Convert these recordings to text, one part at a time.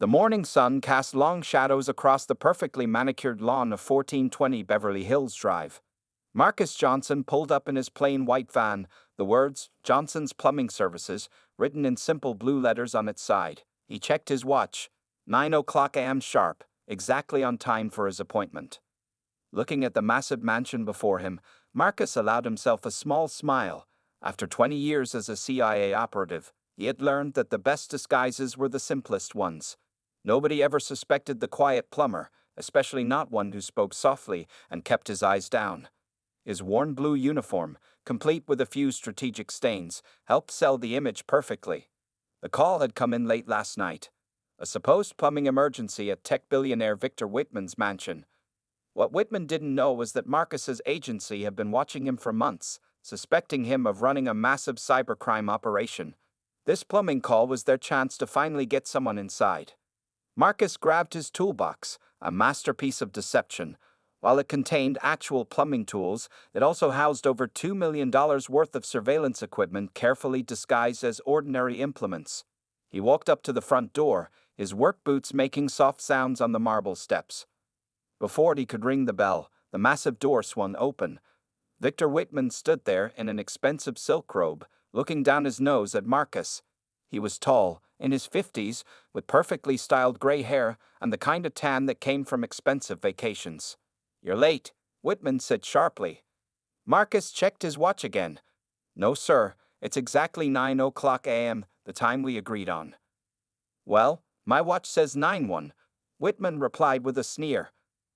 The morning sun cast long shadows across the perfectly manicured lawn of 1420 Beverly Hills Drive. Marcus Johnson pulled up in his plain white van, the words, Johnson's Plumbing Services, written in simple blue letters on its side. He checked his watch. 9 o'clock a.m. sharp, exactly on time for his appointment. Looking at the massive mansion before him, Marcus allowed himself a small smile. After 20 years as a CIA operative, he had learned that the best disguises were the simplest ones. Nobody ever suspected the quiet plumber, especially not one who spoke softly and kept his eyes down. His worn blue uniform, complete with a few strategic stains, helped sell the image perfectly. The call had come in late last night. A supposed plumbing emergency at tech billionaire Victor Whitman's mansion. What Whitman didn't know was that Marcus's agency had been watching him for months, suspecting him of running a massive cybercrime operation. This plumbing call was their chance to finally get someone inside. Marcus grabbed his toolbox, a masterpiece of deception. While it contained actual plumbing tools, it also housed over $2 million worth of surveillance equipment carefully disguised as ordinary implements. He walked up to the front door, his work boots making soft sounds on the marble steps. Before he could ring the bell, the massive door swung open. Victor Whitman stood there in an expensive silk robe, looking down his nose at Marcus. He was tall, in his 50s, with perfectly styled gray hair and the kind of tan that came from expensive vacations. "You're late," Whitman said sharply. Marcus checked his watch again. "No, sir, it's exactly 9 o'clock a.m., the time we agreed on." "Well, my watch says 9:01, Whitman replied with a sneer.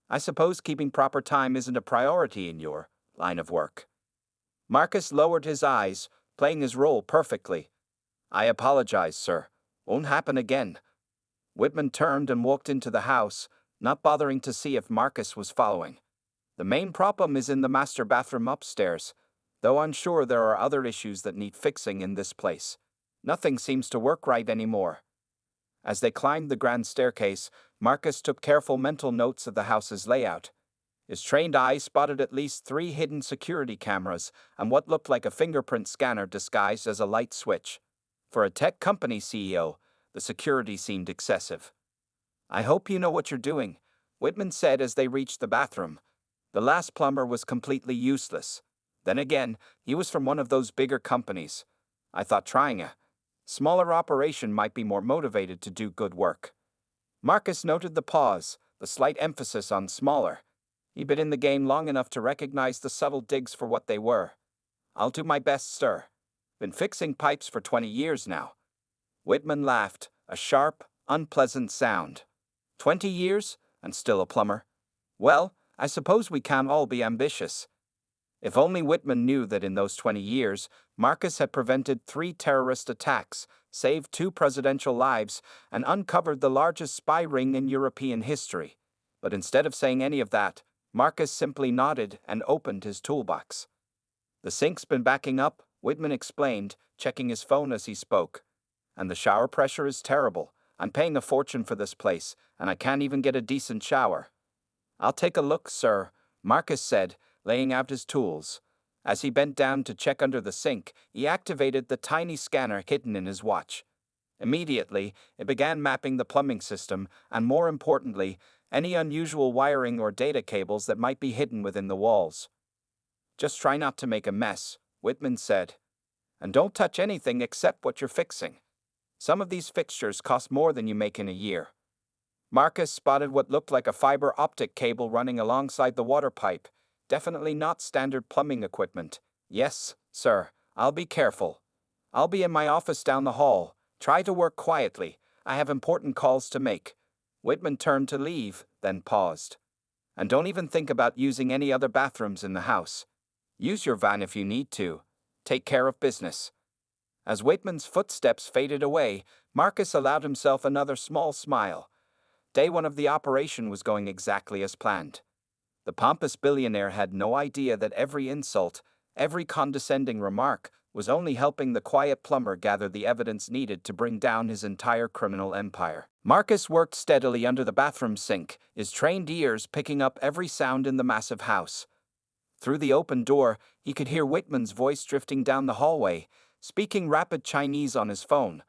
"I suppose keeping proper time isn't a priority in your line of work." Marcus lowered his eyes, playing his role perfectly. "I apologize, sir. Won't happen again." Whitman turned and walked into the house, not bothering to see if Marcus was following. "The main problem is in the master bathroom upstairs, though I'm sure there are other issues that need fixing in this place. Nothing seems to work right anymore." As they climbed the grand staircase, Marcus took careful mental notes of the house's layout. His trained eye spotted at least 3 hidden security cameras and what looked like a fingerprint scanner disguised as a light switch. For a tech company CEO, the security seemed excessive. "I hope you know what you're doing," Whitman said as they reached the bathroom. The last plumber was completely useless. Then again, he was from one of those bigger companies. I thought trying a smaller operation might be more motivated to do good work. Marcus noted the pause, the slight emphasis on smaller. He'd been in the game long enough to recognize the subtle digs for what they were. "I'll do my best, sir. Been fixing pipes for 20 years now." Whitman laughed, a sharp, unpleasant sound. 20 years, and still a plumber? Well, I suppose we can all be ambitious. If only Whitman knew that in those 20 years, Marcus had prevented 3 terrorist attacks, saved 2 presidential lives, and uncovered the largest spy ring in European history. But instead of saying any of that, Marcus simply nodded and opened his toolbox. "The sink's been backing up," Whitman explained, checking his phone as he spoke. "And the shower pressure is terrible. I'm paying a fortune for this place, and I can't even get a decent shower." "I'll take a look, sir," Marcus said, laying out his tools. As he bent down to check under the sink, he activated the tiny scanner hidden in his watch. Immediately, it began mapping the plumbing system, and more importantly, any unusual wiring or data cables that might be hidden within the walls. "Just try not to make a mess," Whitman said. "And don't touch anything except what you're fixing. Some of these fixtures cost more than you make in a year." Marcus spotted what looked like a fiber optic cable running alongside the water pipe. Definitely not standard plumbing equipment. "Yes, sir, I'll be careful. I'll be in my office down the hall. Try to work quietly. I have important calls to make." Whitman turned to leave, then paused. "And don't even think about using any other bathrooms in the house. Use your van if you need to. Take care of business." As Whitman's footsteps faded away, Marcus allowed himself another small smile. Day 1 of the operation was going exactly as planned. The pompous billionaire had no idea that every insult, every condescending remark, was only helping the quiet plumber gather the evidence needed to bring down his entire criminal empire. Marcus worked steadily under the bathroom sink, his trained ears picking up every sound in the massive house. Through the open door, he could hear Whitman's voice drifting down the hallway, speaking rapid Chinese on his phone.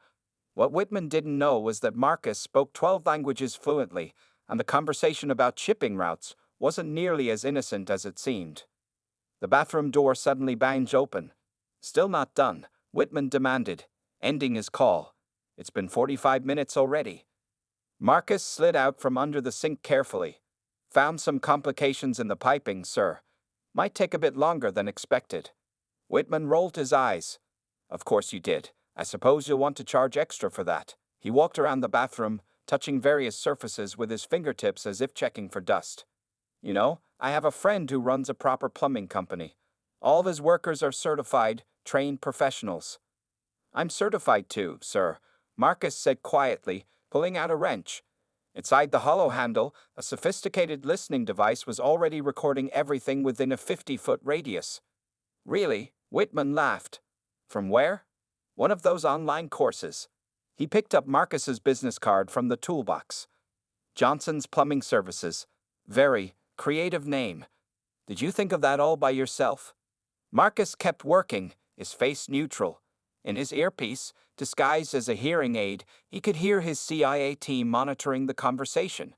What Whitman didn't know was that Marcus spoke 12 languages fluently, and the conversation about shipping routes wasn't nearly as innocent as it seemed. The bathroom door suddenly banged open. Still not done, Whitman demanded, ending his call. It's been 45 minutes already. Marcus slid out from under the sink carefully. Found some complications in the piping, sir. Might take a bit longer than expected. Whitman rolled his eyes. Of course you did. I suppose you'll want to charge extra for that. He walked around the bathroom, touching various surfaces with his fingertips as if checking for dust. You know, I have a friend who runs a proper plumbing company. All of his workers are certified, trained professionals. I'm certified too, sir, Marcus said quietly, pulling out a wrench. Inside the hollow handle, a sophisticated listening device was already recording everything within a 50-foot radius. Really? Whitman laughed. From where? One of those online courses. He picked up Marcus's business card from the toolbox. Johnson's Plumbing Services. Very creative name. Did you think of that all by yourself? Marcus kept working, his face neutral. In his earpiece, disguised as a hearing aid, he could hear his CIA team monitoring the conversation.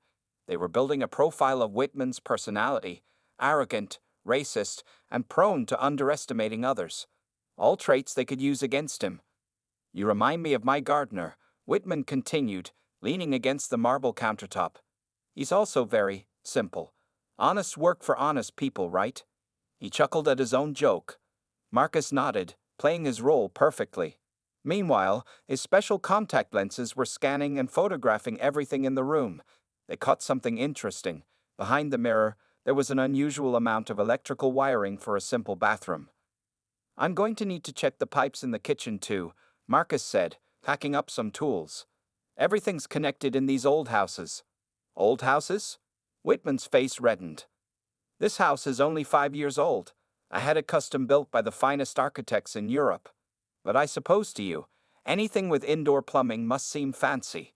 They were building a profile of Whitman's personality, arrogant, racist, and prone to underestimating others. All traits they could use against him. You remind me of my gardener, Whitman continued, leaning against the marble countertop. He's also very simple. Honest work for honest people, right? He chuckled at his own joke. Marcus nodded, playing his role perfectly. Meanwhile, his special contact lenses were scanning and photographing everything in the room. They caught something interesting. Behind the mirror, there was an unusual amount of electrical wiring for a simple bathroom. I'm going to need to check the pipes in the kitchen too, Marcus said, packing up some tools. Everything's connected in these old houses. Old houses? Whitman's face reddened. This house is only 5 years old. I had it custom built by the finest architects in Europe. But I suppose to you, anything with indoor plumbing must seem fancy.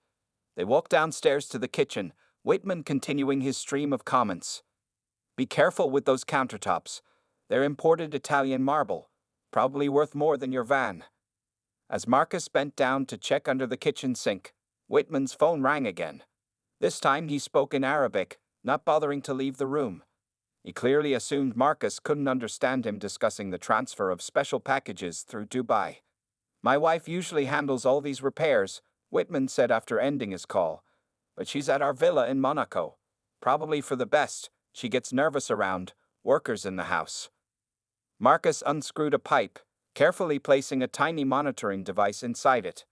They walked downstairs to the kitchen, Whitman continuing his stream of comments. Be careful with those countertops. They're imported Italian marble, probably worth more than your van. As Marcus bent down to check under the kitchen sink, Whitman's phone rang again. This time he spoke in Arabic, not bothering to leave the room. He clearly assumed Marcus couldn't understand him discussing the transfer of special packages through Dubai. My wife usually handles all these repairs, Whitman said after ending his call. But she's at our villa in Monaco. Probably for the best. She gets nervous around workers in the house. Marcus unscrewed a pipe, carefully placing a tiny monitoring device inside it.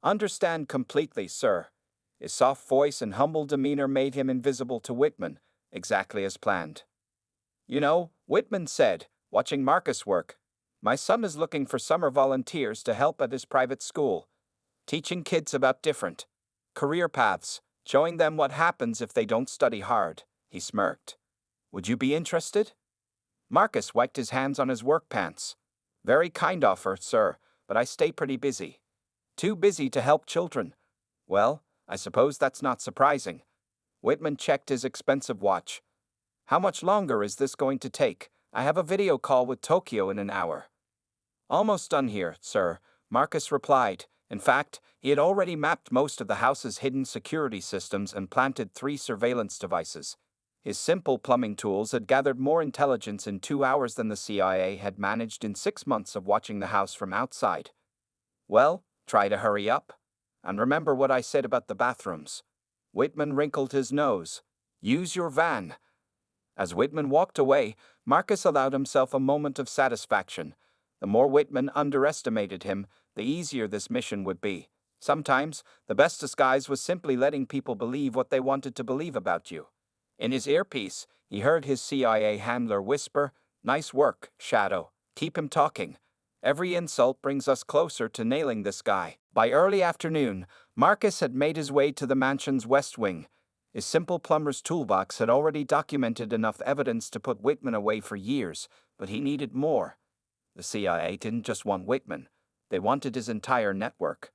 Understand completely, sir. His soft voice and humble demeanor made him invisible to Whitman, exactly as planned. You know, Whitman said, watching Marcus work, my son is looking for summer volunteers to help at his private school, teaching kids about different career paths, showing them what happens if they don't study hard. He smirked. Would you be interested? Marcus wiped his hands on his work pants. Very kind offer, sir, but I stay pretty busy. Too busy to help children. Well, I suppose that's not surprising. Whitman checked his expensive watch. How much longer is this going to take? I have a video call with Tokyo in an hour. Almost done here, sir, Marcus replied. In fact, he had already mapped most of the house's hidden security systems and planted 3 surveillance devices. His simple plumbing tools had gathered more intelligence in 2 hours than the CIA had managed in 6 months of watching the house from outside. Well, try to hurry up. And remember what I said about the bathrooms. Whitman wrinkled his nose. Use your van. As Whitman walked away, Marcus allowed himself a moment of satisfaction. The more Whitman underestimated him, the easier this mission would be. Sometimes, the best disguise was simply letting people believe what they wanted to believe about you. In his earpiece, he heard his CIA handler whisper, "Nice work, Shadow. Keep him talking. Every insult brings us closer to nailing this guy." By early afternoon, Marcus had made his way to the mansion's west wing. His simple plumber's toolbox had already documented enough evidence to put Whitman away for years, but he needed more. The CIA didn't just want Whitman. They wanted his entire network.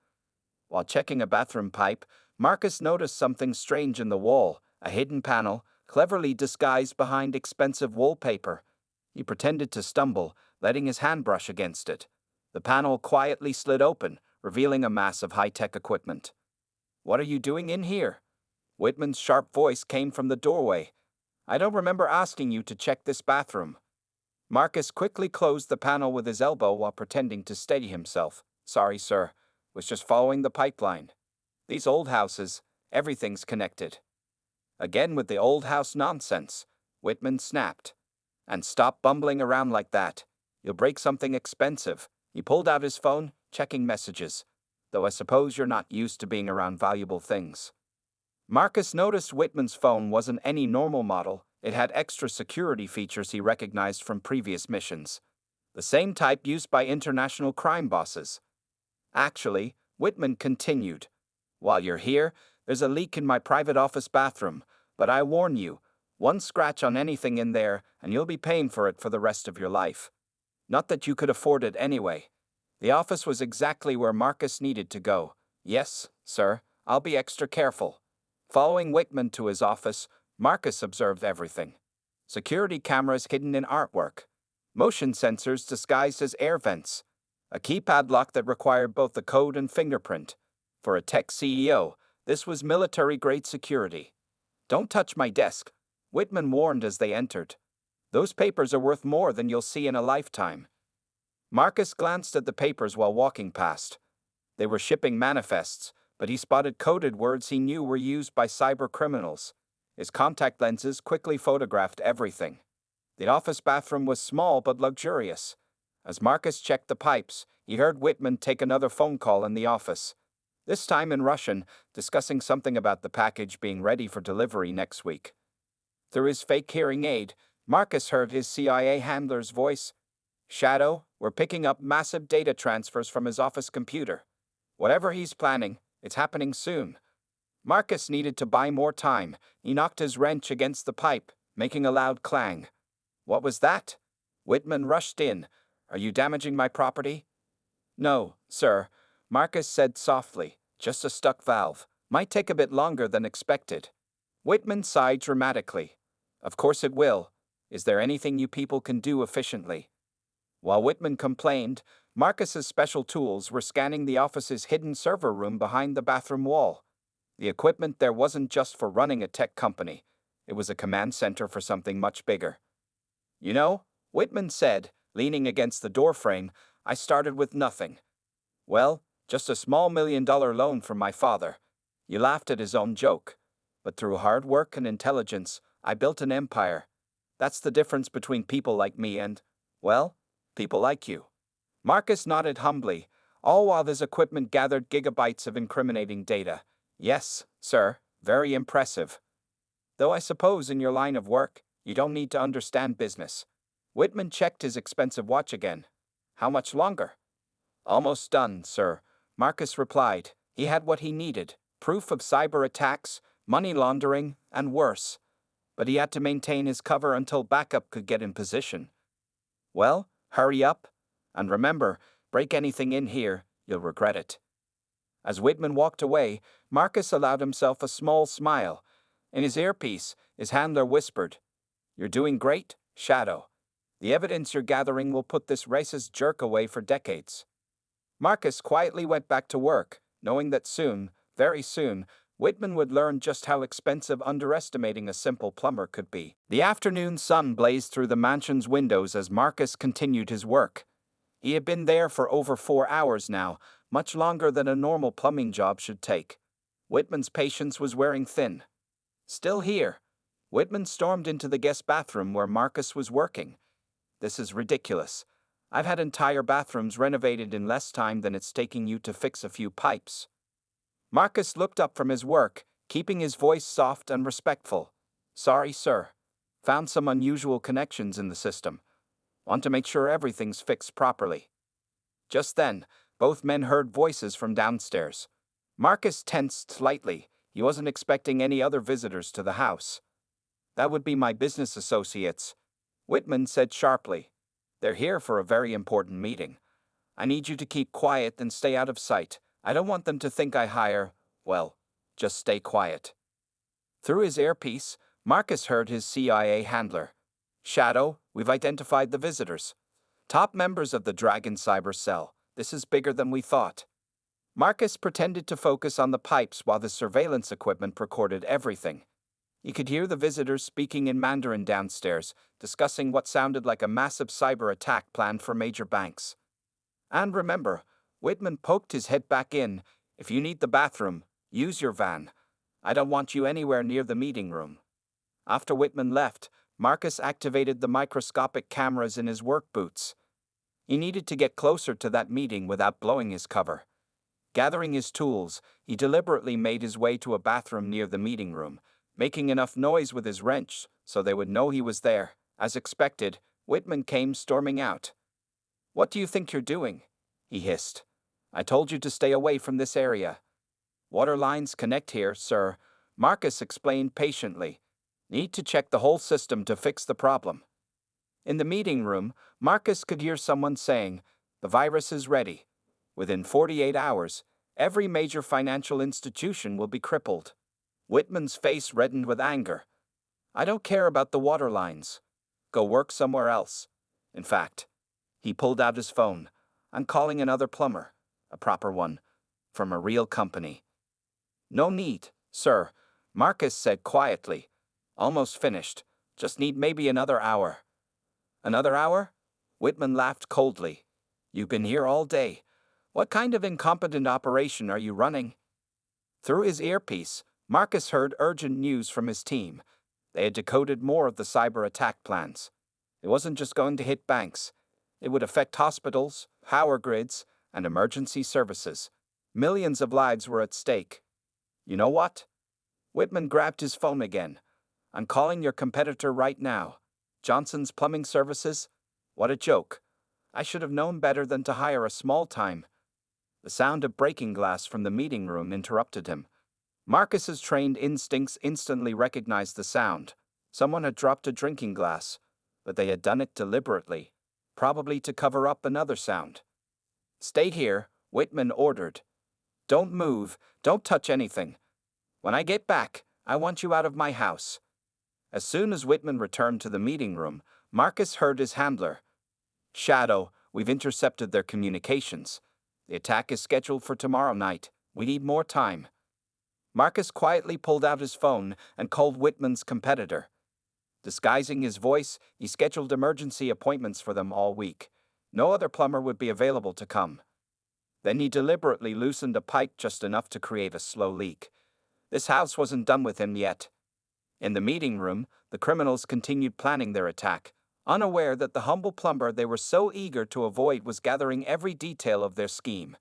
While checking a bathroom pipe, Marcus noticed something strange in the wall, a hidden panel, cleverly disguised behind expensive wallpaper. He pretended to stumble, letting his hand brush against it. The panel quietly slid open, revealing a mass of high-tech equipment. "What are you doing in here?" Whitman's sharp voice came from the doorway. "I don't remember asking you to check this bathroom." Marcus quickly closed the panel with his elbow while pretending to steady himself. "Sorry, sir. Was just following the pipeline. These old houses, everything's connected." Again with the old house nonsense, Whitman snapped. "And stop bumbling around like that. You'll break something expensive." He pulled out his phone, checking messages. "Though I suppose you're not used to being around valuable things." Marcus noticed Whitman's phone wasn't any normal model. It had extra security features he recognized from previous missions. The same type used by international crime bosses. "Actually," Whitman continued, "while you're here, there's a leak in my private office bathroom, but I warn you, one scratch on anything in there and you'll be paying for it for the rest of your life." Not that you could afford it anyway. The office was exactly where Marcus needed to go. "Yes, sir, I'll be extra careful." Following Whitman to his office, Marcus observed everything. Security cameras hidden in artwork. Motion sensors disguised as air vents. A keypad lock that required both the code and fingerprint. For a tech CEO, this was military-grade security. "Don't touch my desk," Whitman warned as they entered. "Those papers are worth more than you'll see in a lifetime." Marcus glanced at the papers while walking past. They were shipping manifests, but he spotted coded words he knew were used by cyber criminals. His contact lenses quickly photographed everything. The office bathroom was small but luxurious. As Marcus checked the pipes, he heard Whitman take another phone call in the office. This time in Russian, discussing something about the package being ready for delivery next week. Through his fake hearing aid, Marcus heard his CIA handler's voice. "Shadow, we're picking up massive data transfers from his office computer. Whatever he's planning, it's happening soon." Marcus needed to buy more time. He knocked his wrench against the pipe, making a loud clang. "What was that?" Whitman rushed in. "Are you damaging my property?" "No, sir," Marcus said softly. "Just a stuck valve. Might take a bit longer than expected." Whitman sighed dramatically. "Of course it will. Is there anything you people can do efficiently?" While Whitman complained, Marcus's special tools were scanning the office's hidden server room behind the bathroom wall. The equipment there wasn't just for running a tech company. It was a command center for something much bigger. "You know," Whitman said, leaning against the doorframe, "I started with nothing. Well, just a small $1 million loan from my father." He laughed at his own joke. "But through hard work and intelligence, I built an empire. That's the difference between people like me and, well, people like you." Marcus nodded humbly, all while his equipment gathered gigabytes of incriminating data. "Yes, sir, very impressive. Though I suppose in your line of work, you don't need to understand business." Whitman checked his expensive watch again. "How much longer?" "Almost done, sir," Marcus replied. He had what he needed: proof of cyber attacks, money laundering, and worse. But he had to maintain his cover until backup could get in position. "Well, hurry up. And remember, break anything in here, you'll regret it." As Whitman walked away, Marcus allowed himself a small smile. In his earpiece, his handler whispered, "You're doing great, Shadow. The evidence you're gathering will put this racist jerk away for decades." Marcus quietly went back to work, knowing that soon, very soon, Whitman would learn just how expensive underestimating a simple plumber could be. The afternoon sun blazed through the mansion's windows as Marcus continued his work. He had been there for over 4 hours now, much longer than a normal plumbing job should take. Whitman's patience was wearing thin. Still here, Whitman stormed into the guest bathroom where Marcus was working. "This is ridiculous. I've had entire bathrooms renovated in less time than it's taking you to fix a few pipes." Marcus looked up from his work, keeping his voice soft and respectful. "Sorry, sir. Found some unusual connections in the system. Want to make sure everything's fixed properly." Just then, both men heard voices from downstairs. Marcus tensed slightly. He wasn't expecting any other visitors to the house. "That would be my business associates," Whitman said sharply. "They're here for a very important meeting. I need you to keep quiet and stay out of sight. I don't want them to think I hire, well, just stay quiet." Through his earpiece, Marcus heard his CIA handler. "Shadow, we've identified the visitors. Top members of the Dragon Cyber Cell. This is bigger than we thought." Marcus pretended to focus on the pipes while the surveillance equipment recorded everything. He could hear the visitors speaking in Mandarin downstairs, discussing what sounded like a massive cyber attack planned for major banks. And remember, Whitman poked his head back in. If you need the bathroom, use your van. I don't want you anywhere near the meeting room. After Whitman left, Marcus activated the microscopic cameras in his work boots. He needed to get closer to that meeting without blowing his cover. Gathering his tools, he deliberately made his way to a bathroom near the meeting room, making enough noise with his wrench so they would know he was there. As expected, Whitman came storming out. "What do you think you're doing?" he hissed. "I told you to stay away from this area." "Water lines connect here, sir," Marcus explained patiently. "Need to check the whole system to fix the problem." In the meeting room, Marcus could hear someone saying, "The virus is ready. Within 48 hours, every major financial institution will be crippled." Whitman's face reddened with anger. "I don't care about the water lines. Go work somewhere else. In fact," he pulled out his phone, "I'm calling another plumber, a proper one, from a real company." "No need, sir," Marcus said quietly. "Almost finished. Just need maybe another hour." "Another hour?" Whitman laughed coldly. "You've been here all day. What kind of incompetent operation are you running?" Through his earpiece, Marcus heard urgent news from his team. They had decoded more of the cyber attack plans. It wasn't just going to hit banks. It would affect hospitals, power grids, and emergency services. Millions of lives were at stake. "You know what?" Whitman grabbed his phone again. "I'm calling your competitor right now. Johnson's Plumbing Services? What a joke. I should have known better than to hire a small-time." The sound of breaking glass from the meeting room interrupted him. Marcus's trained instincts instantly recognized the sound. Someone had dropped a drinking glass, but they had done it deliberately, probably to cover up another sound. "Stay here," Whitman ordered. "Don't move, don't touch anything. When I get back, I want you out of my house." As soon as Whitman returned to the meeting room, Marcus heard his handler. "Shadow, we've intercepted their communications. The attack is scheduled for tomorrow night. We need more time." Marcus quietly pulled out his phone and called Whitman's competitor. Disguising his voice, he scheduled emergency appointments for them all week. No other plumber would be available to come. Then he deliberately loosened a pipe just enough to create a slow leak. This house wasn't done with him yet. In the meeting room, the criminals continued planning their attack, unaware that the humble plumber they were so eager to avoid was gathering every detail of their scheme.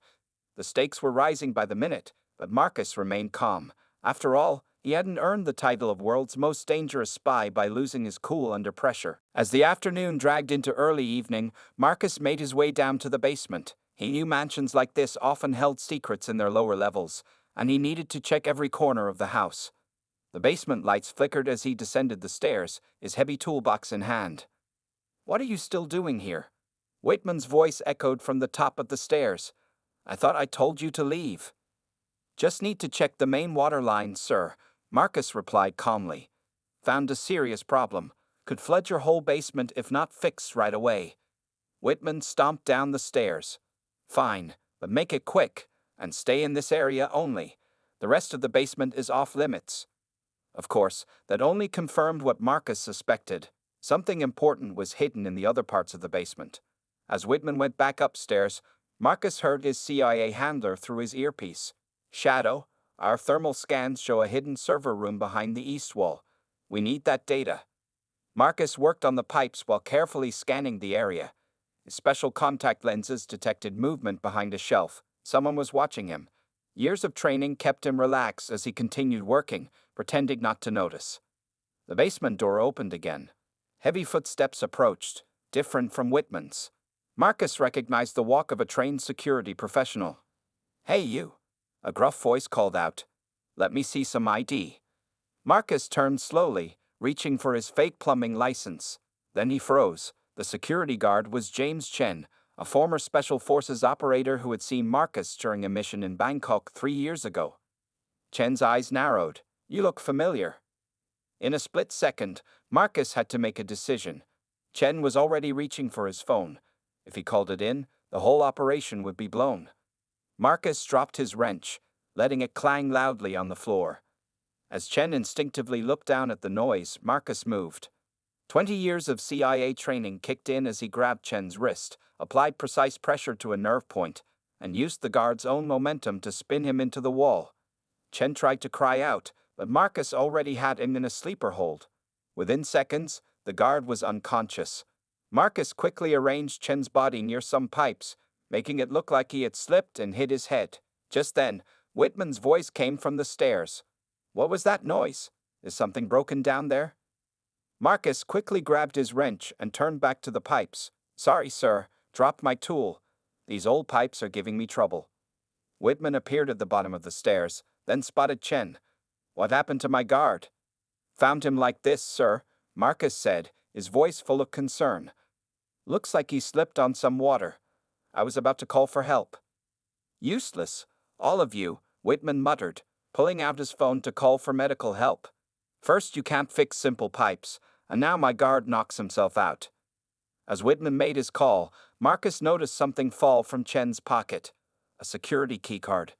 The stakes were rising by the minute, but Marcus remained calm. After all, he hadn't earned the title of world's most dangerous spy by losing his cool under pressure. As the afternoon dragged into early evening, Marcus made his way down to the basement. He knew mansions like this often held secrets in their lower levels, and he needed to check every corner of the house. The basement lights flickered as he descended the stairs, his heavy toolbox in hand. "What are you still doing here?" Whitman's voice echoed from the top of the stairs. "I thought I told you to leave." "Just need to check the main water line, sir," Marcus replied calmly. "Found a serious problem. Could flood your whole basement if not fixed right away." Whitman stomped down the stairs. "Fine, but make it quick, and stay in this area only. The rest of the basement is off limits." Of course, that only confirmed what Marcus suspected. Something important was hidden in the other parts of the basement. As Whitman went back upstairs, Marcus heard his CIA handler through his earpiece. "Shadow, our thermal scans show a hidden server room behind the east wall. We need that data." Marcus worked on the pipes while carefully scanning the area. His special contact lenses detected movement behind a shelf. Someone was watching him. Years of training kept him relaxed as he continued working, pretending not to notice. The basement door opened again. Heavy footsteps approached, different from Whitman's. Marcus recognized the walk of a trained security professional. "Hey, you," a gruff voice called out. "Let me see some ID." Marcus turned slowly, reaching for his fake plumbing license. Then he froze. The security guard was James Chen, a former Special Forces operator who had seen Marcus during a mission in Bangkok 3 years ago. Chen's eyes narrowed. "You look familiar." In a split second, Marcus had to make a decision. Chen was already reaching for his phone. If he called it in, the whole operation would be blown. Marcus dropped his wrench, letting it clang loudly on the floor. As Chen instinctively looked down at the noise, Marcus moved. 20 years of CIA training kicked in as he grabbed Chen's wrist, applied precise pressure to a nerve point, and used the guard's own momentum to spin him into the wall. Chen tried to cry out, but Marcus already had him in a sleeper hold. Within seconds, the guard was unconscious. Marcus quickly arranged Chen's body near some pipes, making it look like he had slipped and hit his head. Just then, Whitman's voice came from the stairs. "What was that noise? Is something broken down there?" Marcus quickly grabbed his wrench and turned back to the pipes. "Sorry, sir, dropped my tool. These old pipes are giving me trouble." Whitman appeared at the bottom of the stairs, then spotted Chen. "What happened to my guard?" "Found him like this, sir," Marcus said, his voice full of concern. "Looks like he slipped on some water. I was about to call for help." "Useless, all of you," Whitman muttered, pulling out his phone to call for medical help. "First you can't fix simple pipes, and now my guard knocks himself out." As Whitman made his call, Marcus noticed something fall from Chen's pocket. A security keycard.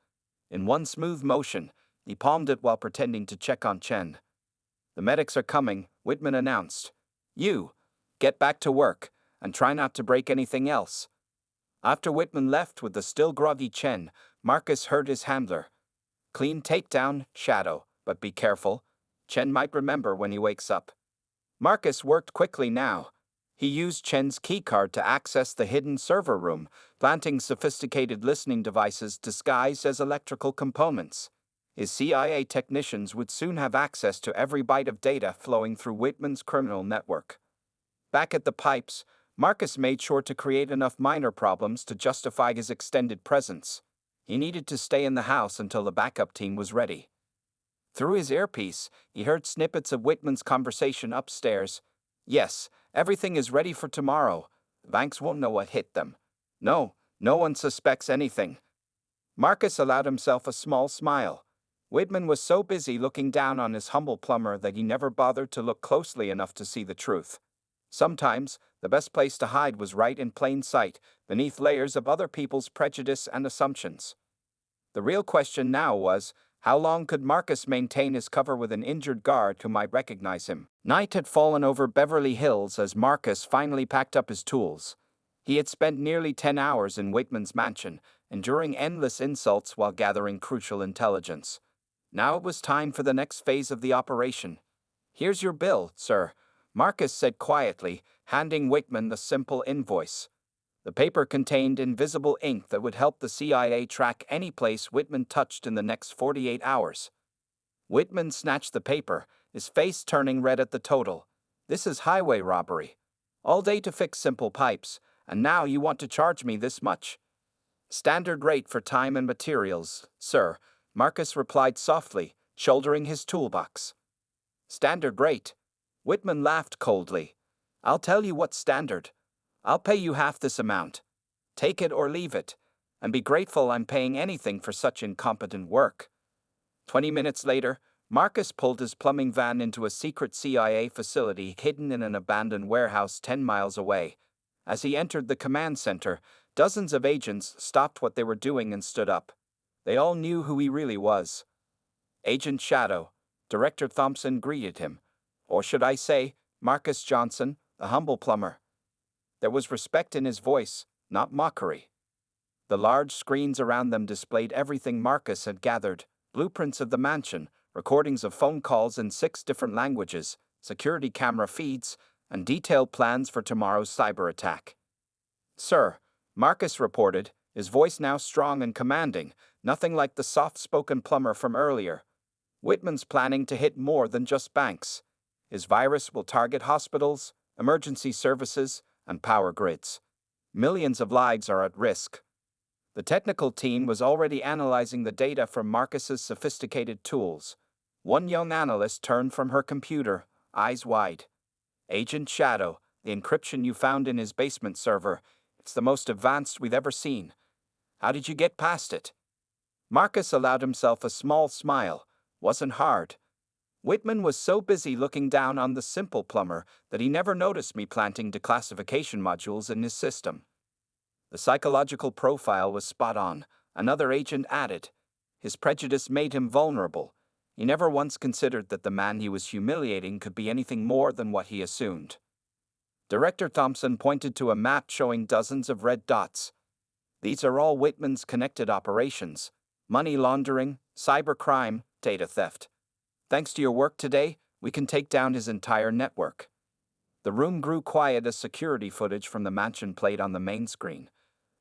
In one smooth motion, he palmed it while pretending to check on Chen. "The medics are coming," Whitman announced. "You, get back to work, and try not to break anything else." After Whitman left with the still groggy Chen, Marcus heard his handler. "Clean takedown, Shadow, but be careful. Chen might remember when he wakes up." Marcus worked quickly now. He used Chen's keycard to access the hidden server room, planting sophisticated listening devices disguised as electrical components. His CIA technicians would soon have access to every byte of data flowing through Whitman's criminal network. Back at the pipes, Marcus made sure to create enough minor problems to justify his extended presence. He needed to stay in the house until the backup team was ready. Through his earpiece, he heard snippets of Whitman's conversation upstairs. "Yes, everything is ready for tomorrow. The banks won't know what hit them. No one suspects anything." Marcus allowed himself a small smile. Whitman was so busy looking down on his humble plumber that he never bothered to look closely enough to see the truth. Sometimes, the best place to hide was right in plain sight, beneath layers of other people's prejudice and assumptions. The real question now was, how long could Marcus maintain his cover with an injured guard who might recognize him? Night had fallen over Beverly Hills as Marcus finally packed up his tools. He had spent nearly 10 hours in Whitman's mansion, enduring endless insults while gathering crucial intelligence. Now it was time for the next phase of the operation. "Here's your bill, sir," Marcus said quietly, handing Whitman the simple invoice. The paper contained invisible ink that would help the CIA track any place Whitman touched in the next 48 hours. Whitman snatched the paper, his face turning red at the total. "This is highway robbery. All day to fix simple pipes, and now you want to charge me this much?" "Standard rate for time and materials, sir," Marcus replied softly, shouldering his toolbox. "Standard rate?" Whitman laughed coldly. "I'll tell you what's standard. I'll pay you half this amount. Take it or leave it, and be grateful I'm paying anything for such incompetent work." 20 minutes later, Marcus pulled his plumbing van into a secret CIA facility hidden in an abandoned warehouse 10 miles away. As he entered the command center, dozens of agents stopped what they were doing and stood up. They all knew who he really was. "Agent Shadow," Director Thompson greeted him. Or should I say, Marcus Johnson, the humble plumber. There was respect in his voice, not mockery. The large screens around them displayed everything Marcus had gathered: blueprints of the mansion, recordings of phone calls in 6 different languages, security camera feeds, and detailed plans for tomorrow's cyber attack. "Sir," Marcus reported, his voice now strong and commanding, nothing like the soft-spoken plumber from earlier. "Whitman's planning to hit more than just banks. His virus will target hospitals, emergency services, and power grids. Millions of lives are at risk." The technical team was already analyzing the data from Marcus's sophisticated tools. One young analyst turned from her computer, eyes wide. "Agent Shadow, the encryption you found in his basement server, it's the most advanced we've ever seen. How did you get past it?" Marcus allowed himself a small smile. "Wasn't hard. Whitman was so busy looking down on the simple plumber that he never noticed me planting declassification modules in his system. The psychological profile was spot on, Another agent added. His prejudice made him vulnerable. He never once considered that the man he was humiliating could be anything more than what he assumed. Director Thompson pointed to a map showing dozens of red dots. These are all Whitman's connected operations: money laundering, cybercrime, data theft. Thanks to your work today, we can take down his entire network. The room grew quiet as security footage from the mansion played on the main screen.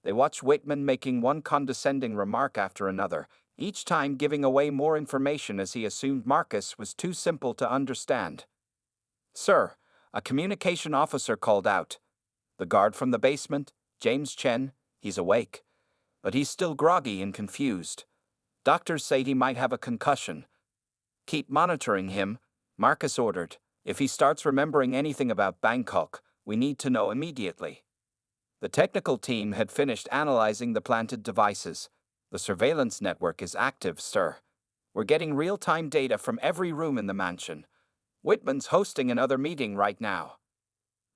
They watched Whitman making one condescending remark after another, each time giving away more information as he assumed Marcus was too simple to understand. "Sir," a communication officer called out. "The guard from the basement, James Chen, he's awake. But he's still groggy and confused. Doctors say he might have a concussion. Keep monitoring him," Marcus ordered. "If he starts remembering anything about Bangkok, we need to know immediately." The technical team had finished analyzing the planted devices. "The surveillance network is active, sir. We're getting real-time data from every room in the mansion. Whitman's hosting another meeting right now."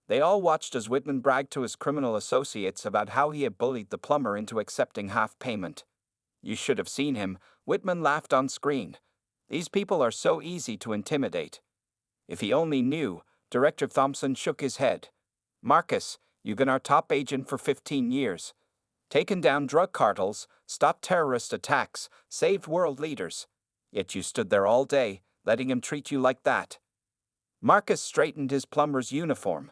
They all watched as Whitman bragged to his criminal associates about how he had bullied the plumber into accepting half payment. "You should have seen him," Whitman laughed on screen. "These people are so easy to intimidate." "If he only knew," Director Thompson shook his head. "Marcus, you've been our top agent for 15 years. Taken down drug cartels, stopped terrorist attacks, saved world leaders. Yet you stood there all day, letting him treat you like that." Marcus straightened his plumber's uniform.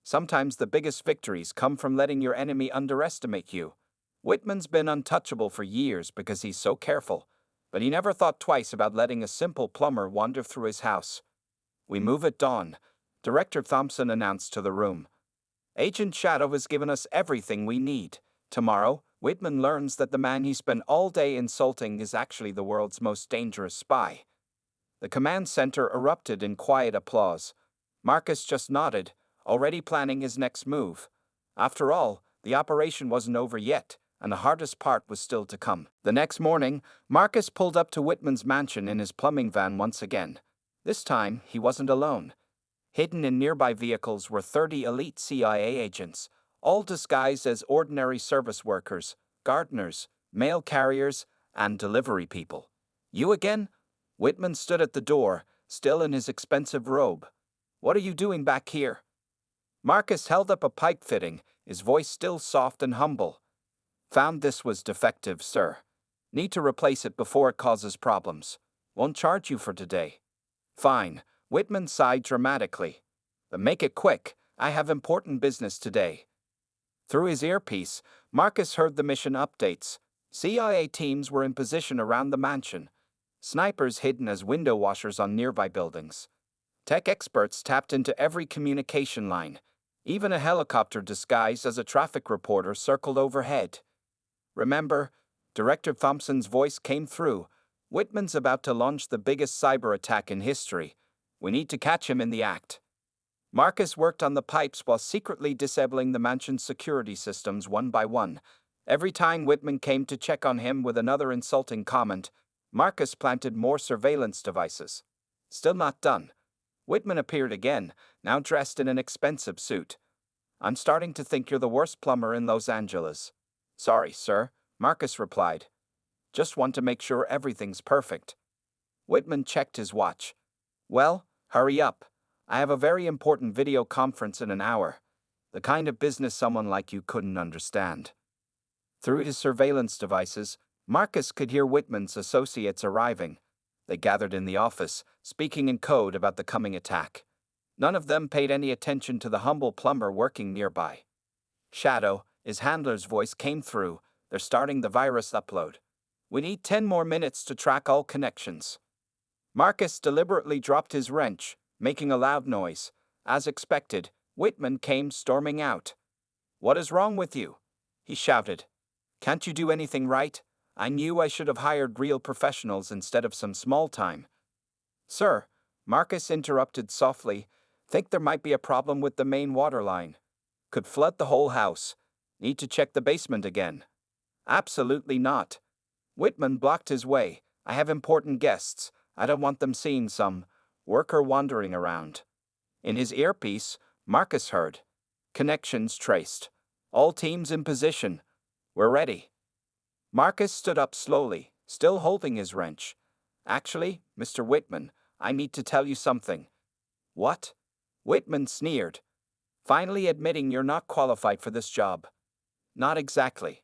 "Sometimes the biggest victories come from letting your enemy underestimate you. Whitman's been untouchable for years because he's so careful, but he never thought twice about letting a simple plumber wander through his house." "We move at dawn," Director Thompson announced to the room. "Agent Shadow has given us everything we need. Tomorrow, Whitman learns that the man he spent all day insulting is actually the world's most dangerous spy." The command center erupted in quiet applause. Marcus just nodded, already planning his next move. After all, the operation wasn't over yet, and the hardest part was still to come. The next morning, Marcus pulled up to Whitman's mansion in his plumbing van once again. This time, he wasn't alone. Hidden in nearby vehicles were 30 elite CIA agents, all disguised as ordinary service workers, gardeners, mail carriers, and delivery people. "You again?" Whitman stood at the door, still in his expensive robe. "What are you doing back here?" Marcus held up a pipe fitting, his voice still soft and humble. "Found this was defective, sir. Need to replace it before it causes problems. Won't charge you for today." "Fine," Whitman sighed dramatically. "But make it quick, I have important business today." Through his earpiece, Marcus heard the mission updates. CIA teams were in position around the mansion. Snipers hidden as window washers on nearby buildings. Tech experts tapped into every communication line. Even a helicopter disguised as a traffic reporter circled overhead. "Remember," Director Thompson's voice came through, "Whitman's about to launch the biggest cyber attack in history. We need to catch him in the act." Marcus worked on the pipes while secretly disabling the mansion's security systems one by one. Every time Whitman came to check on him with another insulting comment, Marcus planted more surveillance devices. Still not done. Whitman appeared again, now dressed in an expensive suit. "I'm starting to think you're the worst plumber in Los Angeles." "Sorry, sir," Marcus replied. "Just want to make sure everything's perfect." Whitman checked his watch. "Well, hurry up. I have a very important video conference in an hour. The kind of business someone like you couldn't understand." Through his surveillance devices, Marcus could hear Whitman's associates arriving. They gathered in the office, speaking in code about the coming attack. None of them paid any attention to the humble plumber working nearby. "Shadow," his handler's voice came through. "They're starting the virus upload. We need 10 more minutes to track all connections." Marcus deliberately dropped his wrench, making a loud noise. As expected, Whitman came storming out. "What is wrong with you?" he shouted. "Can't you do anything right? I knew I should have hired real professionals instead of some small time." "Sir," Marcus interrupted softly, "think there might be a problem with the main water line. Could flood the whole house. Need to check the basement again." "Absolutely not." Whitman blocked his way. "I have important guests. I don't want them seeing some worker wandering around." In his earpiece, Marcus heard, "Connections traced. All teams in position. We're ready." Marcus stood up slowly, still holding his wrench. Actually, Mr. Whitman, I need to tell you something. What? Whitman sneered, finally admitting you're not qualified for this job. Not exactly.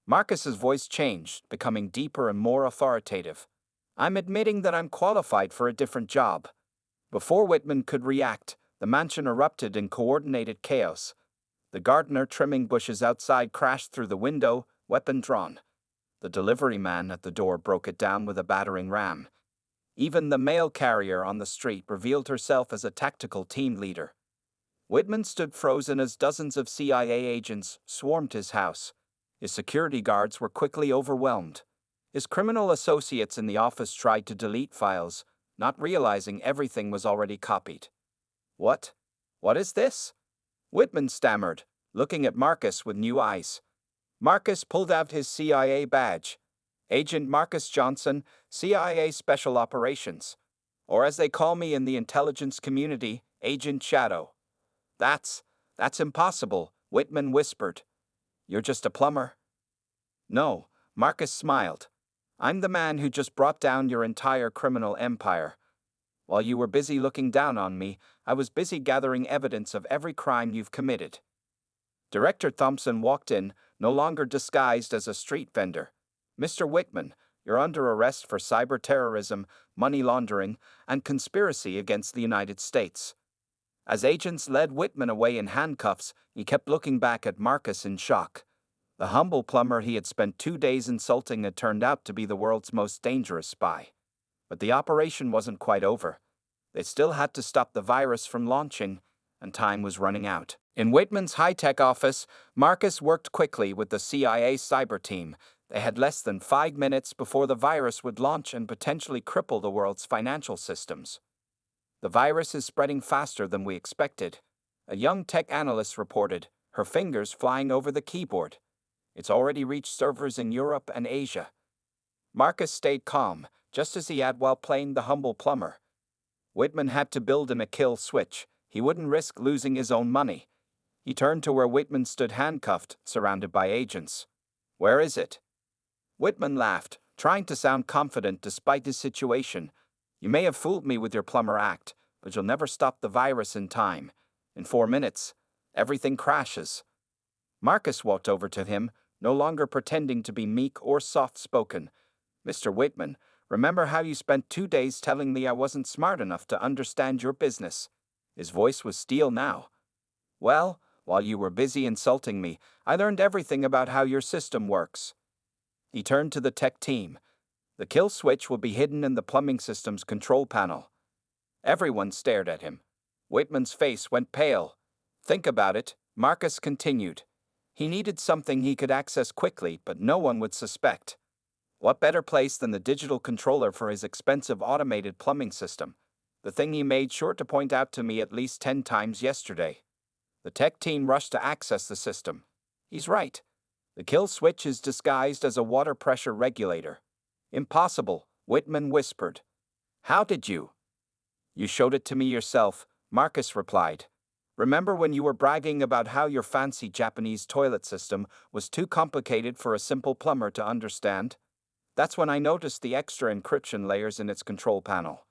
Marcus's voice changed, becoming deeper and more authoritative. I'm admitting that I'm qualified for a different job. Before Whitman could react, the mansion erupted in coordinated chaos. The gardener trimming bushes outside crashed through the window, weapon drawn. The delivery man at the door broke it down with a battering ram. Even the mail carrier on the street revealed herself as a tactical team leader. Whitman stood frozen as dozens of CIA agents swarmed his house. His security guards were quickly overwhelmed. His criminal associates in the office tried to delete files, not realizing everything was already copied. What? What is this? Whitman stammered, looking at Marcus with new eyes. Marcus pulled out his CIA badge. Agent Marcus Johnson, CIA Special Operations. Or as they call me in the intelligence community, Agent Shadow. That's impossible, Whitman whispered. You're just a plumber? No, Marcus smiled. I'm the man who just brought down your entire criminal empire. While you were busy looking down on me, I was busy gathering evidence of every crime you've committed. Director Thompson walked in, no longer disguised as a street vendor. Mr. Whitman, you're under arrest for cyber terrorism, money laundering, and conspiracy against the United States. As agents led Whitman away in handcuffs, he kept looking back at Marcus in shock. The humble plumber he had spent 2 days insulting had turned out to be the world's most dangerous spy. But the operation wasn't quite over. They still had to stop the virus from launching, and time was running out. In Whitman's high-tech office, Marcus worked quickly with the CIA cyber team. They had less than 5 minutes before the virus would launch and potentially cripple the world's financial systems. The virus is spreading faster than we expected, a young tech analyst reported, her fingers flying over the keyboard. It's already reached servers in Europe and Asia. Marcus stayed calm, just as he had while playing the humble plumber. Whitman had to build him a kill switch. He wouldn't risk losing his own money. He turned to where Whitman stood handcuffed, surrounded by agents. Where is it? Whitman laughed, trying to sound confident despite his situation. You may have fooled me with your plumber act, but you'll never stop the virus in time. In 4 minutes, everything crashes. Marcus walked over to him, no longer pretending to be meek or soft-spoken. Mr. Whitman, remember how you spent 2 days telling me I wasn't smart enough to understand your business? His voice was steel now. Well, while you were busy insulting me, I learned everything about how your system works. He turned to the tech team. The kill switch will be hidden in the plumbing system's control panel. Everyone stared at him. Whitman's face went pale. Think about it, Marcus continued. He needed something he could access quickly, but no one would suspect. What better place than the digital controller for his expensive automated plumbing system? The thing he made sure to point out to me at least 10 times yesterday. The tech team rushed to access the system. He's right. The kill switch is disguised as a water pressure regulator. Impossible, Whitman whispered. How did you? You showed it to me yourself, Marcus replied. Remember when you were bragging about how your fancy Japanese toilet system was too complicated for a simple plumber to understand? That's when I noticed the extra encryption layers in its control panel.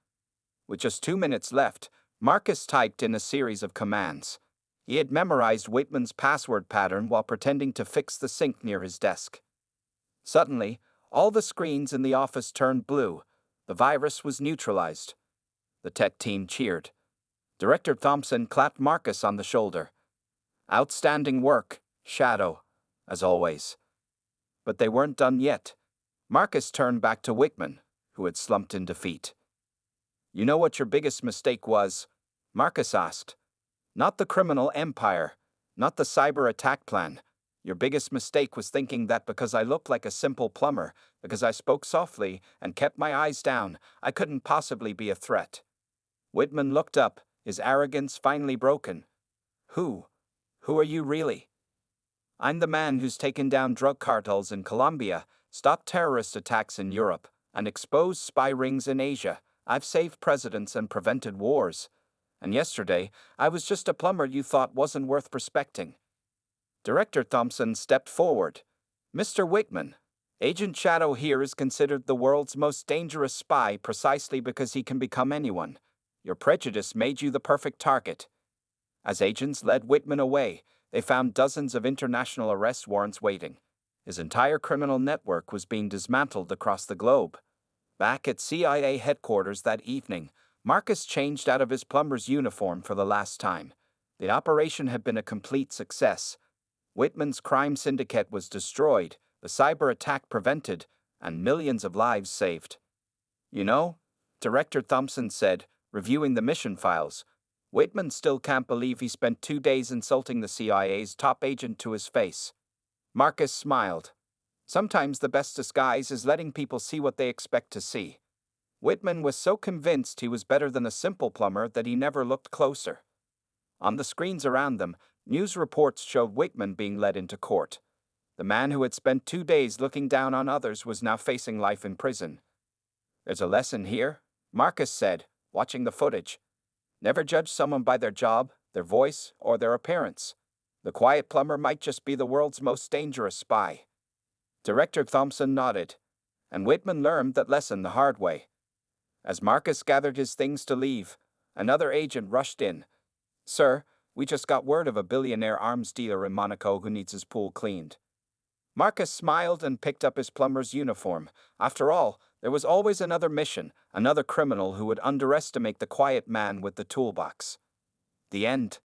With just 2 minutes left, Marcus typed in a series of commands. He had memorized Whitman's password pattern while pretending to fix the sink near his desk. Suddenly, all the screens in the office turned blue. The virus was neutralized. The tech team cheered. Director Thompson clapped Marcus on the shoulder. Outstanding work, Shadow, as always. But they weren't done yet. Marcus turned back to Whitman, who had slumped in defeat. You know what your biggest mistake was? Marcus asked. Not the criminal empire, not the cyber attack plan. Your biggest mistake was thinking that because I looked like a simple plumber, because I spoke softly and kept my eyes down, I couldn't possibly be a threat. Whitman looked up, his arrogance finally broken. Who are you really? I'm the man who's taken down drug cartels in Colombia, stopped terrorist attacks in Europe, and exposed spy rings in Asia. I've saved presidents and prevented wars. And yesterday, I was just a plumber you thought wasn't worth respecting. Director Thompson stepped forward. Mr. Whitman, Agent Shadow here is considered the world's most dangerous spy precisely because he can become anyone. Your prejudice made you the perfect target. As agents led Whitman away, they found dozens of international arrest warrants waiting. His entire criminal network was being dismantled across the globe. Back at CIA headquarters that evening, Marcus changed out of his plumber's uniform for the last time. The operation had been a complete success. Whitman's crime syndicate was destroyed, the cyber attack prevented, and millions of lives saved. You know, Director Thompson said, reviewing the mission files, Whitman still can't believe he spent 2 days insulting the CIA's top agent to his face. Marcus smiled. Sometimes the best disguise is letting people see what they expect to see. Whitman was so convinced he was better than a simple plumber that he never looked closer. On the screens around them, news reports showed Whitman being led into court. The man who had spent 2 days looking down on others was now facing life in prison. There's a lesson here, Marcus said, watching the footage. Never judge someone by their job, their voice, or their appearance. The quiet plumber might just be the world's most dangerous spy. Director Thompson nodded, and Whitman learned that lesson the hard way. As Marcus gathered his things to leave, another agent rushed in. Sir, we just got word of a billionaire arms dealer in Monaco who needs his pool cleaned. Marcus smiled and picked up his plumber's uniform. After all, there was always another mission, another criminal who would underestimate the quiet man with the toolbox. The end.